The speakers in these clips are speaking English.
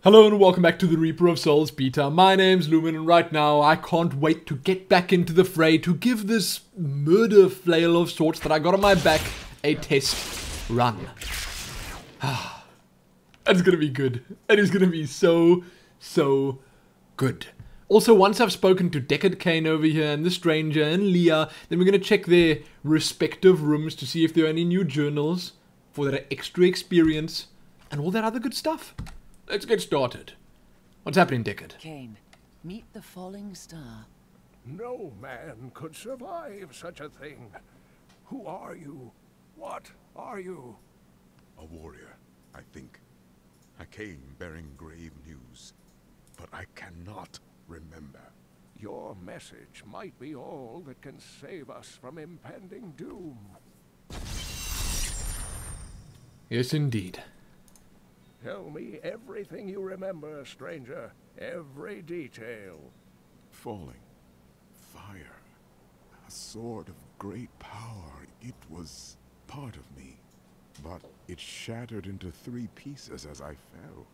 Hello and welcome back to the Reaper of Souls beta. My name's Lumin and right now I can't wait to get back into the fray to give this murder flail of sorts that I got on my back a test run. It's gonna be good. It is gonna be so good. Also, once I've spoken to Deckard Kane over here and the Stranger and Leah, then we're gonna check their respective rooms to see if there are any new journals for their extra experience and all that other good stuff. Let's get started. What's happening, Deckard? Kane, meet the falling star. No man could survive such a thing. Who are you? What are you? A warrior, I think. I came bearing grave news, but I cannot remember. Your message might be all that can save us from impending doom. Yes, indeed. Tell me everything you remember, stranger. Every detail. Falling. Fire. A sword of great power. It was part of me. But it shattered into 3 pieces as I fell.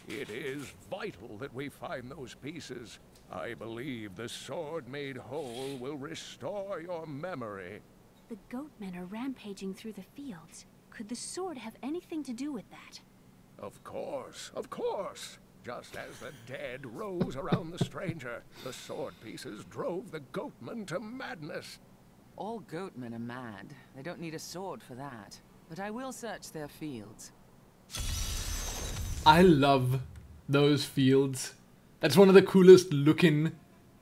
It is vital that we find those pieces. I believe the sword made whole will restore your memory. The goatmen are rampaging through the fields. Could the sword have anything to do with that? Of course, of course. Just as the dead rose around the stranger, the sword pieces drove the goatmen to madness. All goatmen are mad. They don't need a sword for that. But I will search their fields. I love those fields. That's one of the coolest looking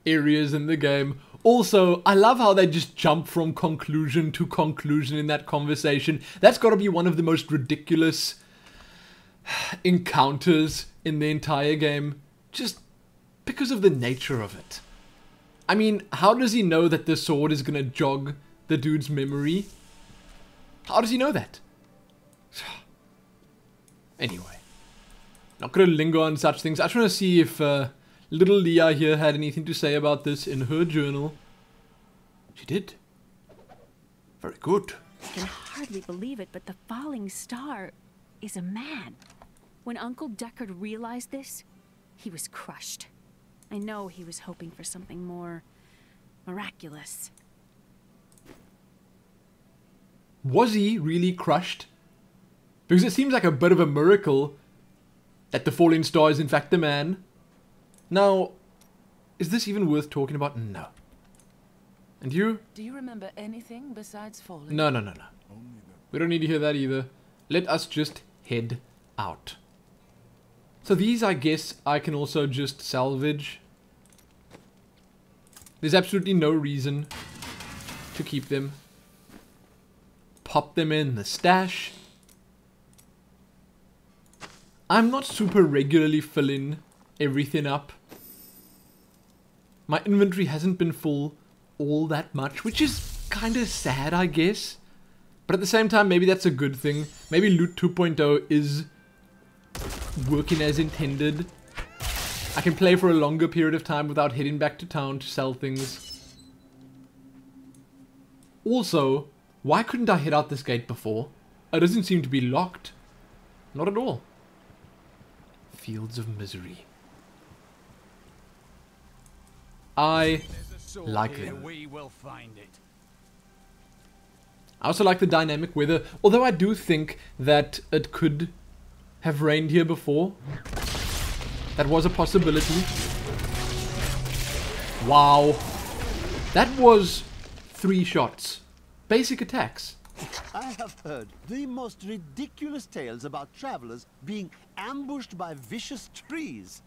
areas in the game. Also, I love how they just jump from conclusion to conclusion in that conversation. That's got to be one of the most ridiculous encounters in the entire game, just because of the nature of it. I mean, how does he know that the sword is gonna jog the dude's memory? How does he know that? Anyway, not gonna linger on such things. I just want to see if little Leah here had anything to say about this in her journal. She did. Very good. I can hardly believe it, but the falling star is a man. When Uncle Deckard realized this, he was crushed. I know he was hoping for something more miraculous. Was he really crushed? Because it seems like a bit of a miracle that the falling star is in fact a man. Now, is this even worth talking about? No. And you? Do you remember anything besides falling? No. We don't need to hear that either. Let us just head out. So these, I guess, I can also just salvage. There's absolutely no reason to keep them. Pop them in the stash. I'm not super regularly filling everything up. My inventory hasn't been full all that much, which is kind of sad, I guess. But at the same time, maybe that's a good thing. Maybe Loot 2.0 is working as intended. I can play for a longer period of time without heading back to town to sell things. Also, why couldn't I head out this gate before? It doesn't seem to be locked. Not at all. Fields of Misery. I like them. We will find it. I also like the dynamic weather, although I do think that it could have rained here before. That was a possibility. Wow. That was 3 shots. Basic attacks. I have heard the most ridiculous tales about travelers being ambushed by vicious trees.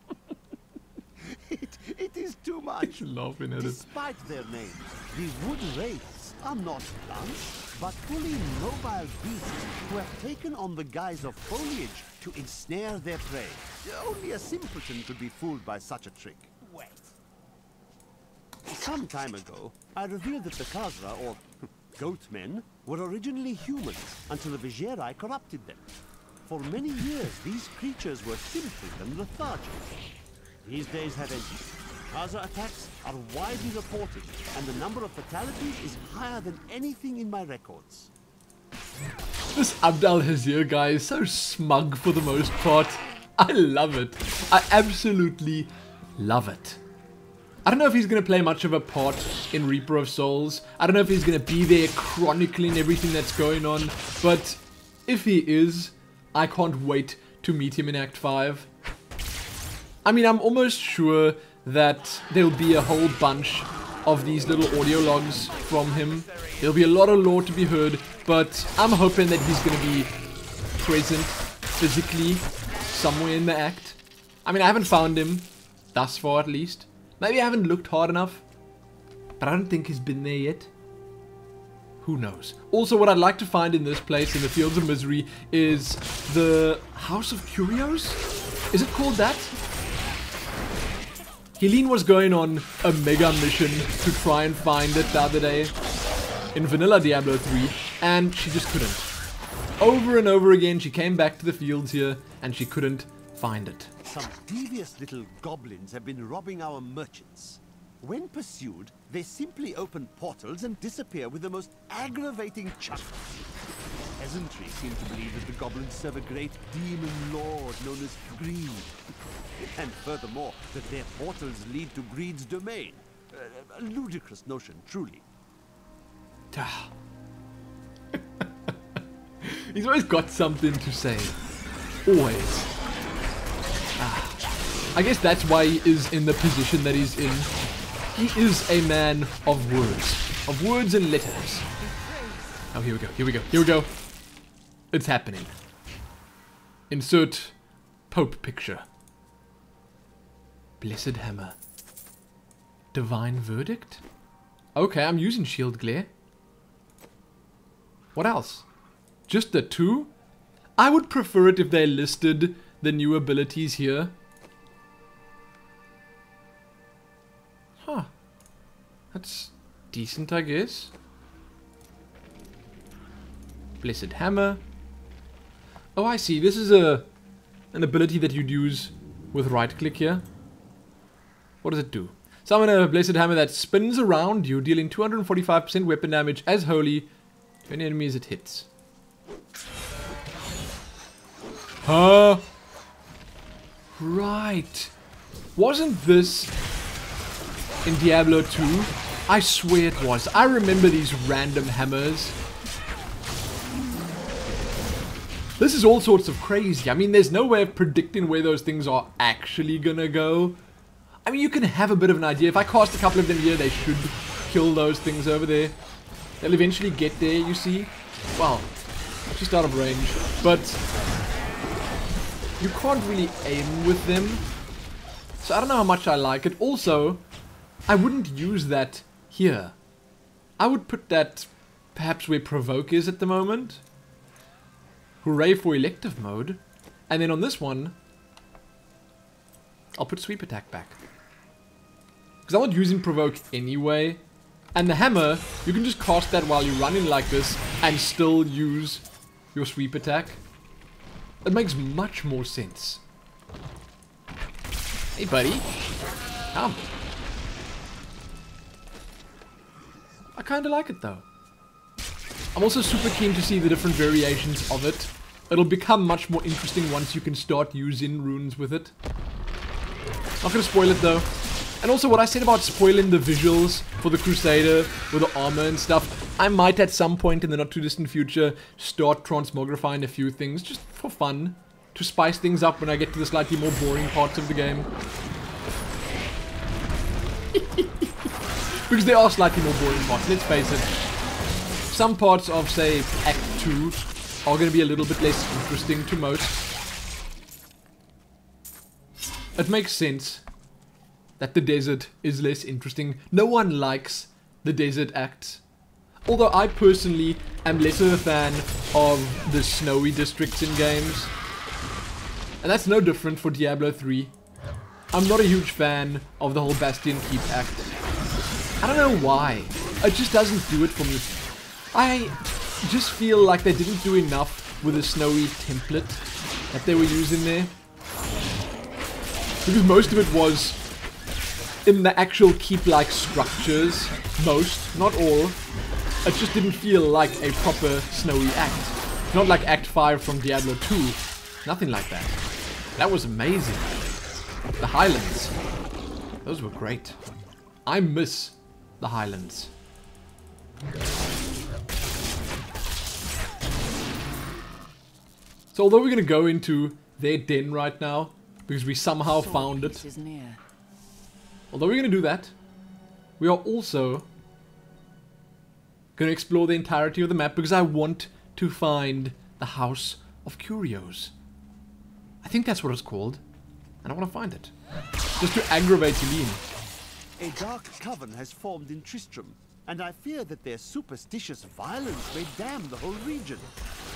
It is too much. Laughing at it. Despite their name, the wood wraiths are not blunts, but fully mobile beasts who have taken on the guise of foliage to ensnare their prey. Only a simpleton could be fooled by such a trick. Wait. Some time ago, I revealed that the Khazra, or goatmen, were originally humans until the Vizieri corrupted them. For many years, these creatures were simple and lethargic. These days have ended. Khazra attacks are widely reported, and the number of fatalities is higher than anything in my records. This Abd al-Hazir guy is so smug for the most part. I love it. I absolutely love it. I don't know if he's going to play much of a part in Reaper of Souls. I don't know if he's going to be there chronicling everything that's going on. But if he is, I can't wait to meet him in Act 5. I mean, I'm almost sure that there'll be a whole bunch of these little audio logs from him. There'll be a lot of lore to be heard, but I'm hoping that he's going to be present physically somewhere in the act. I mean, I haven't found him, thus far at least. Maybe I haven't looked hard enough, but I don't think he's been there yet. Who knows? Also, what I'd like to find in this place, in the Fields of Misery, is the House of Curios? Is it called that? Helene was going on a mega mission to try and find it the other day in vanilla Diablo 3, and she just couldn't. Over and over again, she came back to the fields here, and she couldn't find it. Some devious little goblins have been robbing our merchants. When pursued, they simply open portals and disappear with the most aggravating chuckles. Peasantry seem to believe that the goblins serve a great demon lord known as Greed. And furthermore, that their portals lead to Greed's domain. A ludicrous notion, truly. He's always got something to say. Always. I guess that's why he is in the position that he's in. He is a man of words. Of words and letters. Oh, here we go, here we go, here we go. It's happening. Insert Pope picture. Blessed Hammer. Divine Verdict? Okay, I'm using Shield Glare. What else? Just the two? I would prefer it if they listed the new abilities here. Huh. That's decent, I guess. Blessed Hammer. Oh, I see. This is an ability that you'd use with right click here. What does it do? Summon a Blessed Hammer that spins around you, dealing 245% weapon damage as holy to any enemies it hits. Huh? Right. Wasn't this in Diablo 2? I swear it was. I remember these random hammers. This is all sorts of crazy. I mean, there's no way of predicting where those things are actually gonna go. I mean, you can have a bit of an idea. If I cast a couple of them here, they should kill those things over there. They'll eventually get there, you see. Well, just out of range. But you can't really aim with them. So I don't know how much I like it. Also, I wouldn't use that here. I would put that perhaps where Provoke is at the moment. Hooray for elective mode. And then on this one, I'll put Sweep Attack back. Because I'm not using Provoke anyway. And the hammer, you can just cast that while you're running like this and still use your Sweep Attack. It makes much more sense. Hey buddy, come. I kinda like it though. I'm also super keen to see the different variations of it. It'll become much more interesting once you can start using runes with it. Not gonna spoil it though. And also what I said about spoiling the visuals for the Crusader with the armor and stuff, I might at some point in the not too distant future start transmogrifying a few things just for fun. To spice things up when I get to the slightly more boring parts of the game. Because they are slightly more boring parts, let's face it. Some parts of, say, Act 2 are going to be a little bit less interesting to most. It makes sense that the desert is less interesting. No one likes the desert acts. Although I personally am less of a fan of the snowy districts in games. And that's no different for Diablo 3. I'm not a huge fan of the whole Bastion Keep act. I don't know why. It just doesn't do it for me. I just feel like they didn't do enough with the snowy template that they were using there. Because most of it was in the actual keep-like structures. Most, not all. It just didn't feel like a proper snowy act. Not like Act 5 from Diablo 2. Nothing like that. That was amazing. The Highlands. Those were great. I miss the Highlands. So although we're going to go into their den right now, because we somehow found it. Although we're going to do that, we are also going to explore the entirety of the map, because I want to find the House of Curios. I think that's what it's called. And I want to find it. Just to aggravate Eileen. A dark coven has formed in Tristram, and I fear that their superstitious violence may damn the whole region.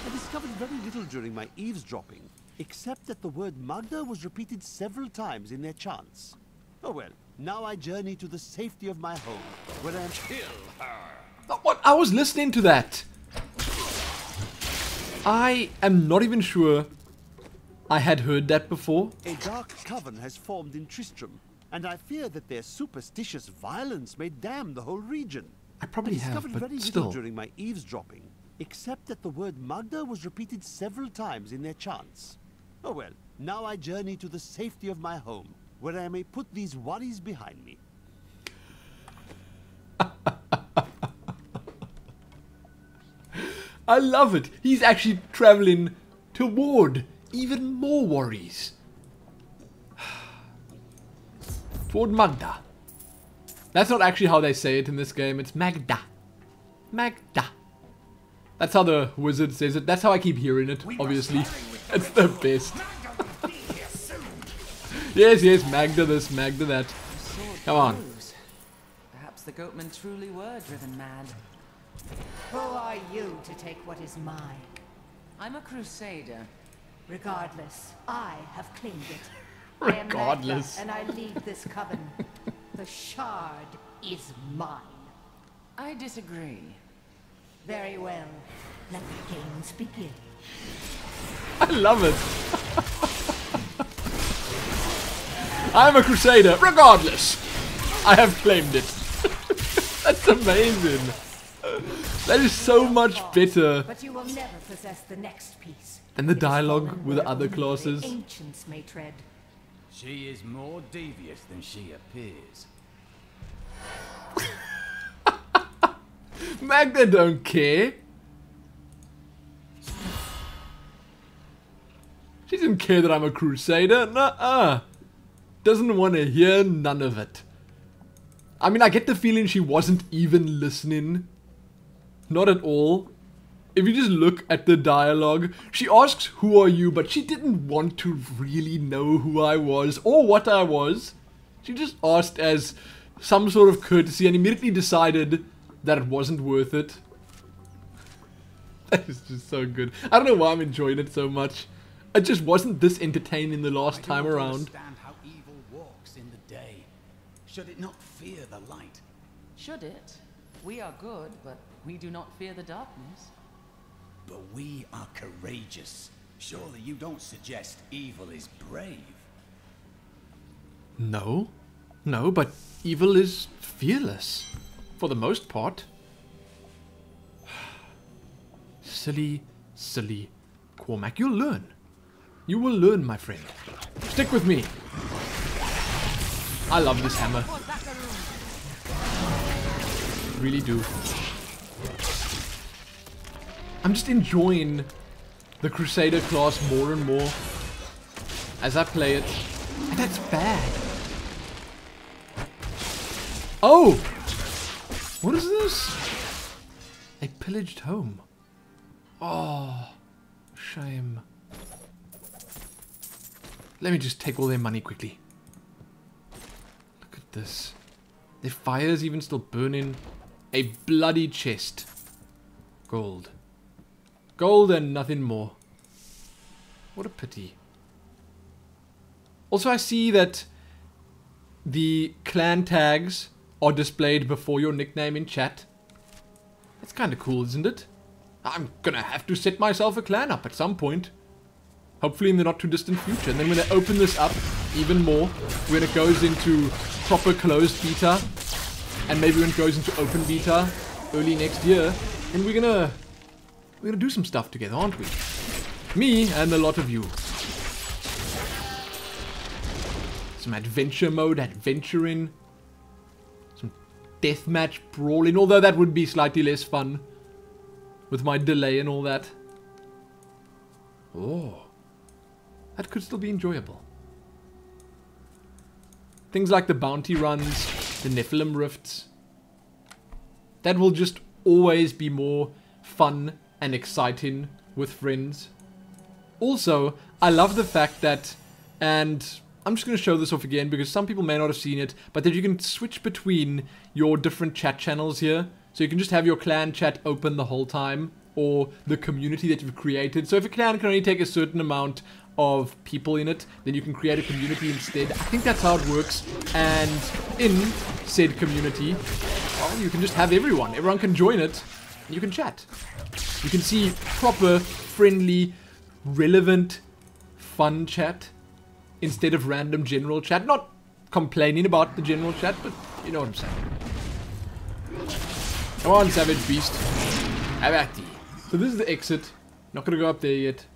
I discovered very little during my eavesdropping, except that the word Magda was repeated several times in their chants. Oh well, now I journey to the safety of my home, where I am... Kill her! What? I was listening to that. I am not even sure I had heard that before. A dark coven has formed in Tristram, and I fear that their superstitious violence may damn the whole region. I probably have, discovered but very still. little during my eavesdropping, except that the word Magda was repeated several times in their chants. Oh well, now I journey to the safety of my home, where I may put these worries behind me. I love it. He's actually traveling toward even more worries. Toward Magda. That's not actually how they say it in this game. It's Magda. Magda. That's how the wizard says it. That's how I keep hearing it, obviously. It's the best. Yes, yes, Magda this, Magda that. Come on. Perhaps the goatmen truly were driven mad. Who are you to take what is mine? I'm a Crusader. Regardless, I have claimed it. I am Regardless. Magda, and I lead this coven. The shard is mine. I disagree. Very well. Let the games begin. I love it. I'm a Crusader, regardless. I have claimed it. That's amazing. That is so much better But you will never possess the next piece. than the It is dialogue fallen with the where other only classes. The ancients may tread. She is more devious than she appears. Magda don't care. She doesn't care that I'm a Crusader. Nuh-uh. Doesn't want to hear none of it. I mean, I get the feeling she wasn't even listening. Not at all. If you just look at the dialogue, she asks, "Who are you?" But she didn't want to really know who I was or what I was. She just asked as some sort of courtesy and immediately decided that it wasn't worth it. That is just so good. I don't know why I'm enjoying it so much. It just wasn't this entertaining the last time around. I don't understand how evil walks in the day. Should it not fear the light? Should it? We are good, but we do not fear the darkness. But we are courageous. Surely you don't suggest evil is brave? No. No, but evil is fearless. For the most part. Silly, silly Cormac. You'll learn. You will learn, my friend. Stick with me. I love this hammer. Really do. I'm just enjoying the Crusader class more and more as I play it. And that's bad. Oh! What is this? A pillaged home. Oh, shame. Let me just take all their money quickly. Look at this. Their fire's even still burning. A bloody chest. Gold. Gold and nothing more. What a pity. Also, I see that the clan tags are displayed before your nickname in chat. That's kind of cool, isn't it? I'm gonna have to set myself a clan up at some point. Hopefully in the not too distant future. And then when I open this up even more, when it goes into proper closed beta, and maybe when it goes into open beta early next year, then we're gonna do some stuff together, aren't we? Me and a lot of you. Some adventure mode, adventuring. Some deathmatch brawling, although that would be slightly less fun. With my delay and all that. Oh. That could still be enjoyable. Things like the bounty runs, the Nephilim rifts. That will just always be more fun and exciting with friends. Also, I love the fact that, and I'm just going to show this off again because some people may not have seen it, but that you can switch between your different chat channels here. So you can just have your clan chat open the whole time, or the community that you've created. So if a clan can only take a certain amount of people in it, then you can create a community instead. I think that's how it works. And in said community, well, you can just have everyone. Everyone can join it, and you can chat. You can see proper, friendly, relevant, fun chat instead of random general chat. Not complaining about the general chat, but you know what I'm saying. Come on, Savage Beast. Have at thee. So this is the exit. Not gonna go up there yet.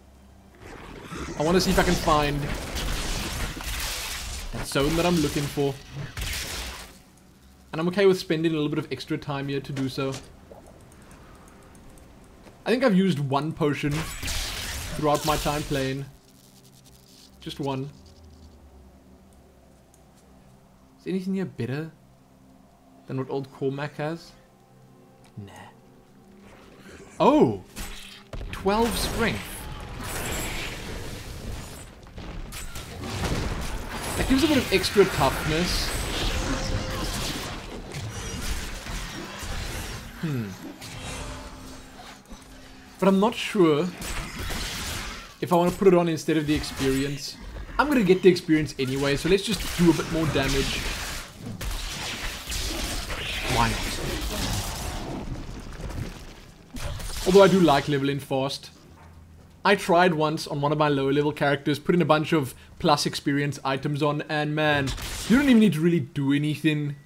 I want to see if I can find that zone that I'm looking for. And I'm okay with spending a little bit of extra time here to do so. I think I've used one potion throughout my time playing. Just one. Is anything here better than what old Cormac has? Nah. Oh! 12 strength. That gives a bit of extra toughness. But I'm not sure if I want to put it on instead of the experience. I'm going to get the experience anyway, so let's just do a bit more damage. Why not? Although I do like leveling fast. I tried once on one of my lower level characters, putting a bunch of plus experience items on, and man, you don't even need to really do anything.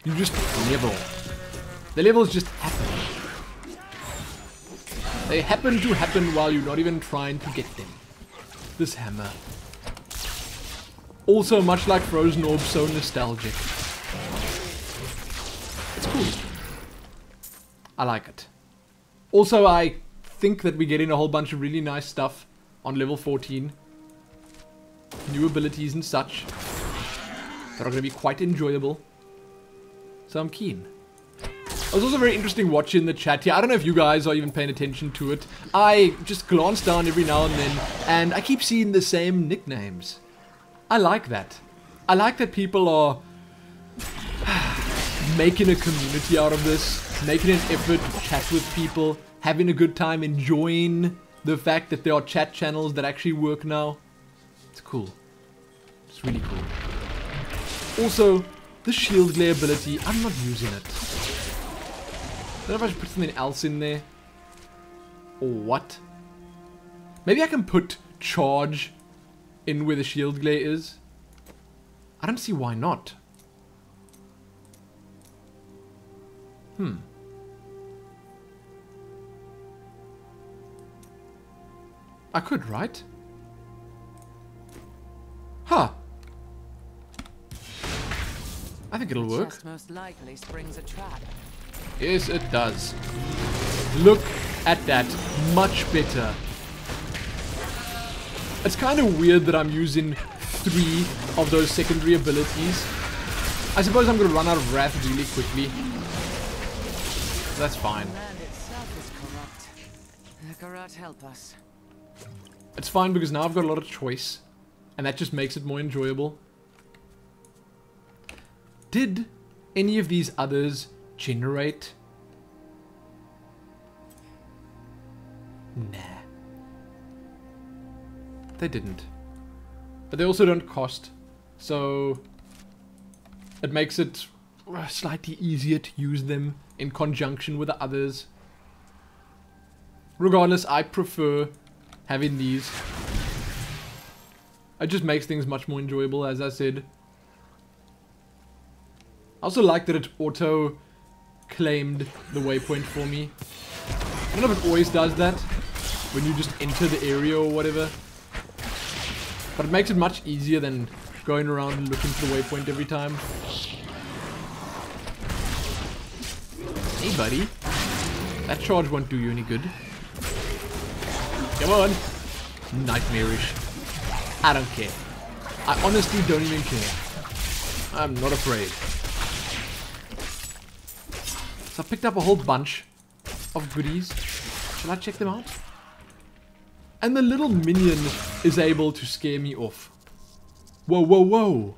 You just level. The levels just happen. They happen to happen while you're not even trying to get them. This hammer. Also, much like Frozen Orb, so nostalgic. It's cool. I like it. Also, I think that we're getting a whole bunch of really nice stuff on level 14. New abilities and such that are going to be quite enjoyable. So I'm keen. It was also very interesting watching the chat here. I don't know if you guys are even paying attention to it. I just glance down every now and then, and I keep seeing the same nicknames. I like that. I like that people are making a community out of this, making an effort to chat with people, having a good time, enjoying the fact that there are chat channels that actually work now. It's cool. It's really cool. Also, the shield glare ability, I'm not using it. I don't know if I should put something else in there. Or what? Maybe I can put charge in where the shield glare is. I don't see why not. I could, right? Huh. I think it'll work. Chest most likely springs a trap. Yes, it does. Look at that. Much better. It's kind of weird that I'm using 3 of those secondary abilities. I suppose I'm going to run out of wrath really quickly. That's fine. The land itself is corrupt. Karat, help us. It's fine because now I've got a lot of choice. And that just makes it more enjoyable. Did any of these others generate? Nah. They didn't. But they also don't cost. So it makes it slightly easier to use them in conjunction with the others. Regardless, I prefer having these. It just makes things much more enjoyable, as I said. I also like that it auto-claimed the waypoint for me. I don't know if it always does that, when you just enter the area or whatever. But it makes it much easier than going around and looking for the waypoint every time. Hey, buddy. That charge won't do you any good. Come on. Nightmarish. I don't care. I honestly don't even care. I'm not afraid. So I picked up a whole bunch of goodies. Shall I check them out? And the little minion is able to scare me off. Whoa, whoa, whoa.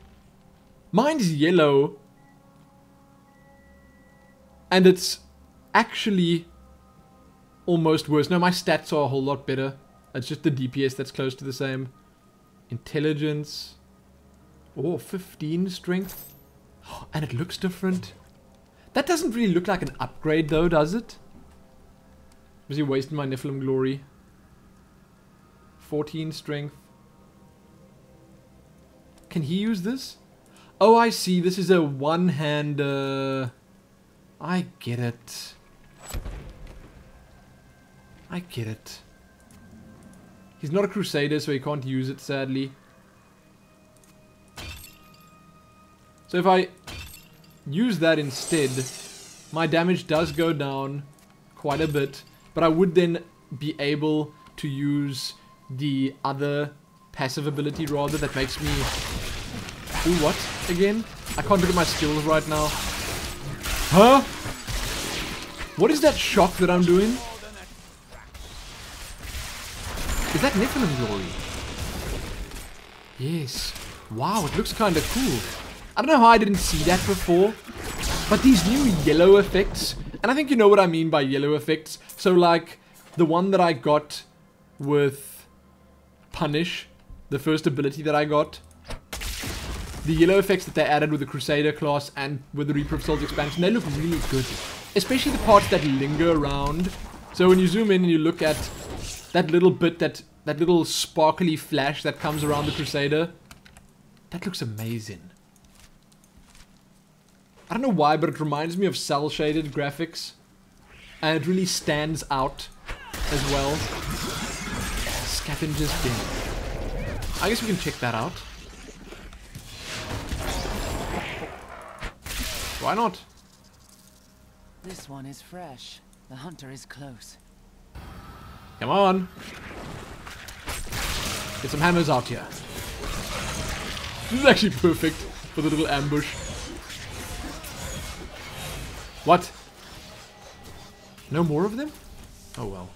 Mine's yellow. And it's actually almost worse. No, my stats are a whole lot better. It's just the DPS that's close to the same. Intelligence. Oh, 15 strength. And it looks different. That doesn't really look like an upgrade though, does it? Was he wasting my Nephilim glory? 14 strength. Can he use this? Oh, I see. This is a one-hand... I get it. I get it. He's not a Crusader, so he can't use it, sadly. So if I use that instead, my damage does go down quite a bit. But I would then be able to use the other passive ability, rather, that makes me... do what again? I can't look at my skills right now. Huh? What is that shock that I'm doing? Is that Nephilim glory? Yes. Wow, it looks kind of cool. I don't know how I didn't see that before. But these new yellow effects, and I think you know what I mean by yellow effects. So like the one that I got with Punish, the first ability that I got. The yellow effects that they added with the Crusader class and with the Reaper of Souls expansion, they look really good. Especially the parts that linger around. So when you zoom in and you look at that little bit, that little sparkly flash that comes around the Crusader, that looks amazing. I don't know why, but it reminds me of cel-shaded graphics. And it really stands out as well. Scavenger's Den. I guess we can check that out. Why not? This one is fresh. The hunter is close. Come on. Get some hammers out here. This is actually perfect for the little ambush. What? No more of them? Oh well.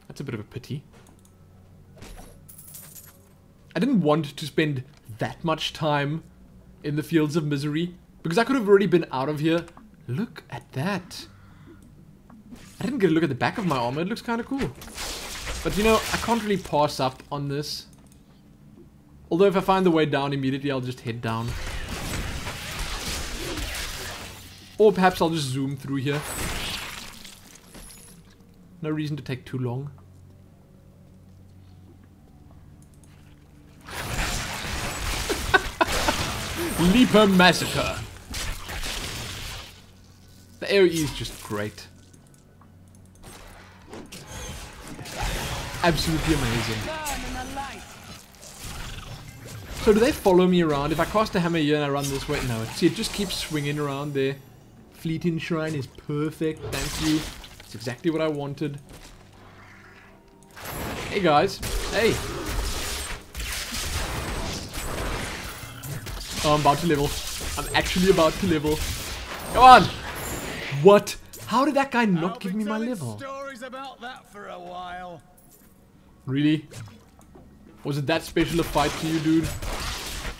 That's a bit of a pity. I didn't want to spend that much time in the Fields of Misery, because I could have already been out of here. Look at that. I didn't get a look at the back of my armor. It looks kind of cool. But you know, I can't really pass up on this. Although if I find the way down immediately, I'll just head down. Or perhaps I'll just zoom through here. No reason to take too long. Leaper Massacre. The AoE is just great. Absolutely amazing. So do they follow me around? If I cast a hammer here and I run this way? No. See, it just keeps swinging around there. Fleeting Shrine is perfect. Thank you. That's exactly what I wanted. Hey guys. Hey. Oh, I'm about to level. I'm actually about to level. Come on. What? How did that guy not give me my level? Stories about that for a while. Really? Was it that special a fight to you, dude?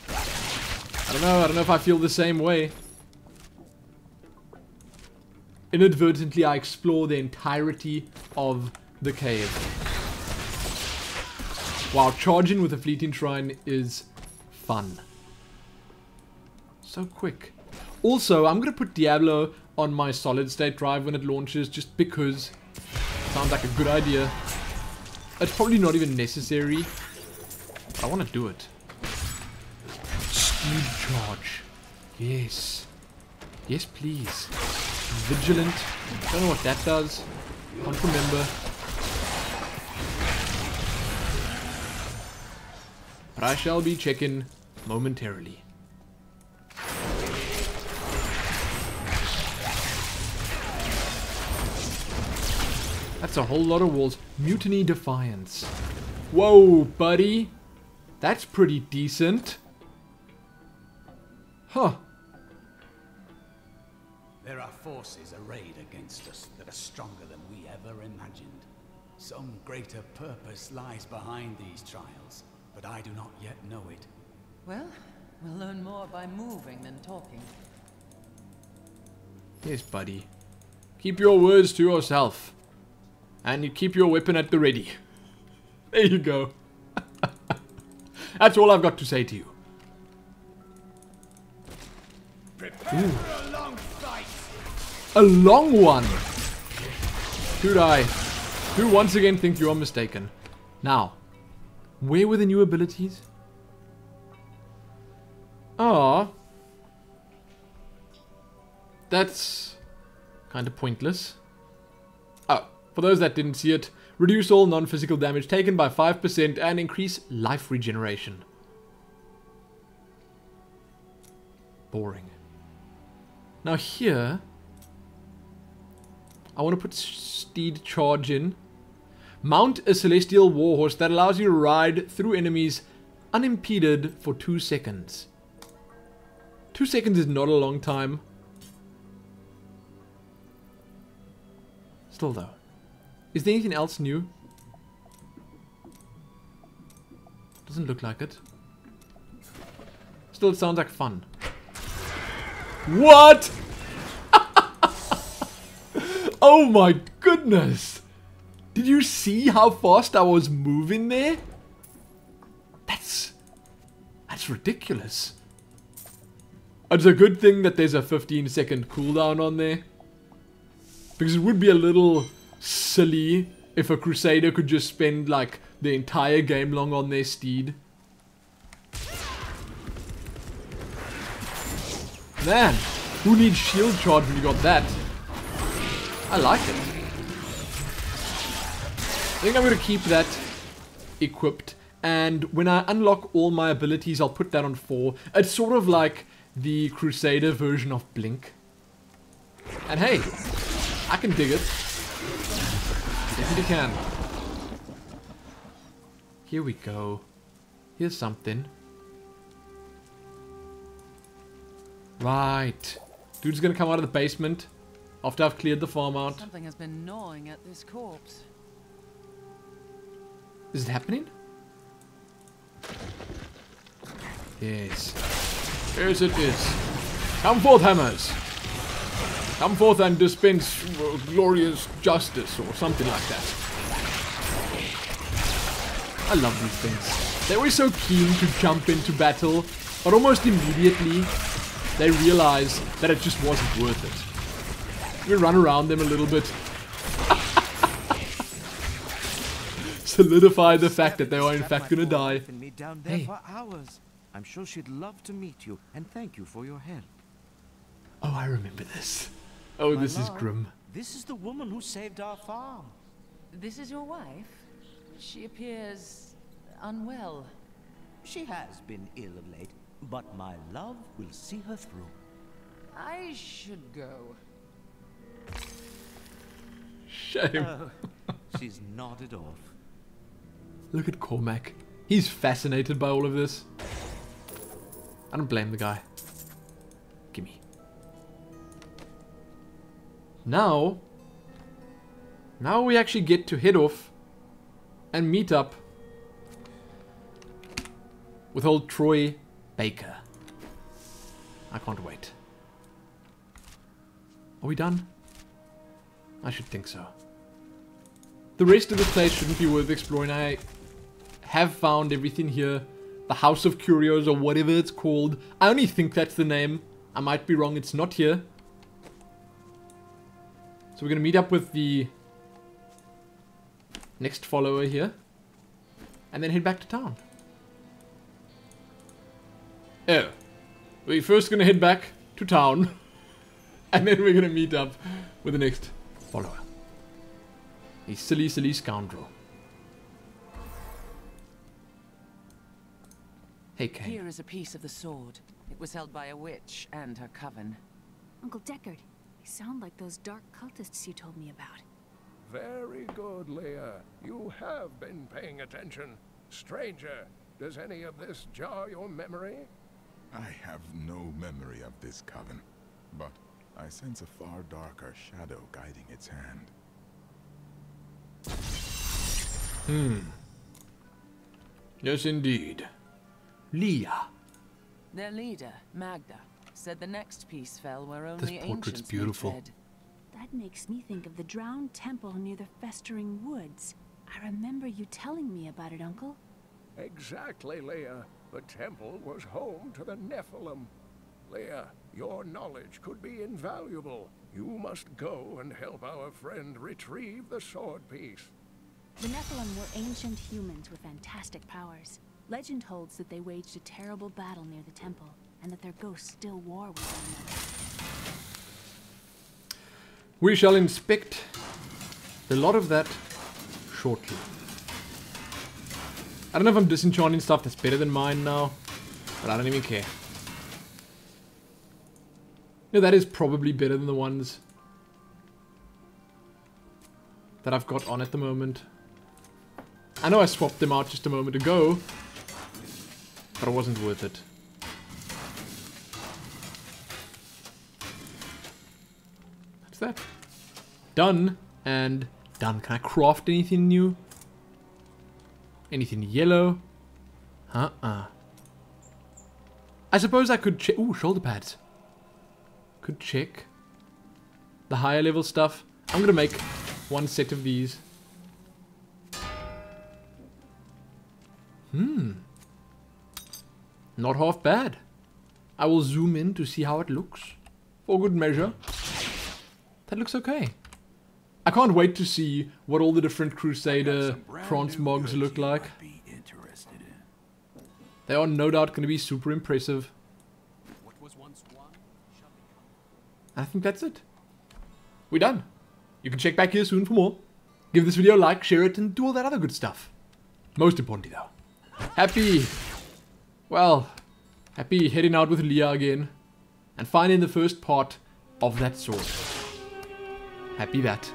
I don't know if I feel the same way. Inadvertently, I explore the entirety of the cave. Wow, charging with a Fleeting Shrine is fun. So quick. Also, I'm gonna put Diablo on my solid state drive when it launches, just because it sounds like a good idea. It's probably not even necessary, but I want to do it. Speed charge. Yes. Yes, please. Vigilant. Don't know what that does. Can't remember. But I shall be checking momentarily. That's a whole lot of walls. Mutiny Defiance. Whoa, buddy. That's pretty decent. Huh. There are forces arrayed against us that are stronger than we ever imagined. Some greater purpose lies behind these trials, but I do not yet know it. Well, we'll learn more by moving than talking. Yes, buddy. Keep your words to yourself. And you keep your weapon at the ready. There you go. That's all I've got to say to you. Prepare for a long fight. A long one. Do once again think you are mistaken. Now, where were the new abilities? Ah, that's kind of pointless. Oh, for those that didn't see it, reduce all non-physical damage taken by 5% and increase life regeneration. Boring. Now here, I want to put steed charge in. Mount a celestial warhorse that allows you to ride through enemies unimpeded for 2 seconds. 2 seconds is not a long time. Still though. Is there anything else new? Doesn't look like it. Still, it sounds like fun. What? Oh my goodness! Did you see how fast I was moving there? That's ridiculous. It's a good thing that there's a 15-second cooldown on there. Because it would be a little silly if a Crusader could just spend like the entire game long on their steed. Man, who needs shield charge when you got that? I like it. I think I'm going to keep that equipped. And when I unlock all my abilities, I'll put that on 4. It's sort of like the Crusader version of Blink. And hey, I can dig it. Definitely can. Here we go. Here's something. Right. Dude's gonna come out of the basement after I've cleared the farm out. Something has been gnawing at this corpse. Is it happening? Yes. Yes, it is. Come forth, hammers. Come forth and dispense glorious justice or something like that. I love these things. They were so keen to jump into battle, but almost immediately they realize that it just wasn't worth it. We run around them a little bit. Solidify the fact that they are in fact gonna die. Hey. I'm sure she'd love to meet you and thank you for your help. Oh, I remember this. Oh, this is grim. This is the woman who saved our farm. This is your wife? She appears unwell. She has been ill of late, but my love will see her through. I should go. Shame. She's nodded off. Look at Cormac. He's fascinated by all of this. I don't blame the guy. Gimme. Now we actually get to head off and meet up with old Troy Baker. I can't wait. Are we done? I should think so. The rest of the place shouldn't be worth exploring. I have found everything here. The House of Curios or whatever it's called. I only think that's the name. I might be wrong. It's not here. So we're going to meet up with the next follower here. And then head back to town. Oh. We're first going to head back to town. And then we're going to meet up with the next follower. A silly, silly scoundrel. Hey, Kane. Here is a piece of the sword. It was held by a witch and her coven. Uncle Deckard, they sound like those dark cultists you told me about. Very good, Leah. You have been paying attention. Stranger, does any of this jar your memory? I have no memory of this coven, but I sense a far darker shadow guiding its hand. Yes, indeed. Leah. Their leader, Magda, said the next piece fell where only This portrait's ancients may beautiful. tread. That makes me think of the drowned temple near the festering woods. I remember you telling me about it, Uncle. Exactly, Leah. The temple was home to the Nephilim. Leah, your knowledge could be invaluable. You must go and help our friend retrieve the sword piece. The Nephilim were ancient humans with fantastic powers. Legend holds that they waged a terrible battle near the temple, and that their ghosts still war with one another. We shall inspect a lot of that shortly. I don't know if I'm disenchanting stuff that's better than mine now, but I don't even care. No, that is probably better than the ones that I've got on at the moment. I know I swapped them out just a moment ago, but it wasn't worth it. What's that? Done and done. Can I craft anything new? Anything yellow? I suppose I could check. Ooh, shoulder pads. Could check the higher level stuff. I'm gonna make one set of these. Not half bad. I will zoom in to see how it looks. For good measure. That looks okay. I can't wait to see what all the different Crusader transmogs look like. They are no doubt going to be super impressive. I think that's it. We're done. You can check back here soon for more. Give this video a like, share it, and do all that other good stuff. Most importantly though, happy heading out with Leah again and finding the first part of that sword. Happy that.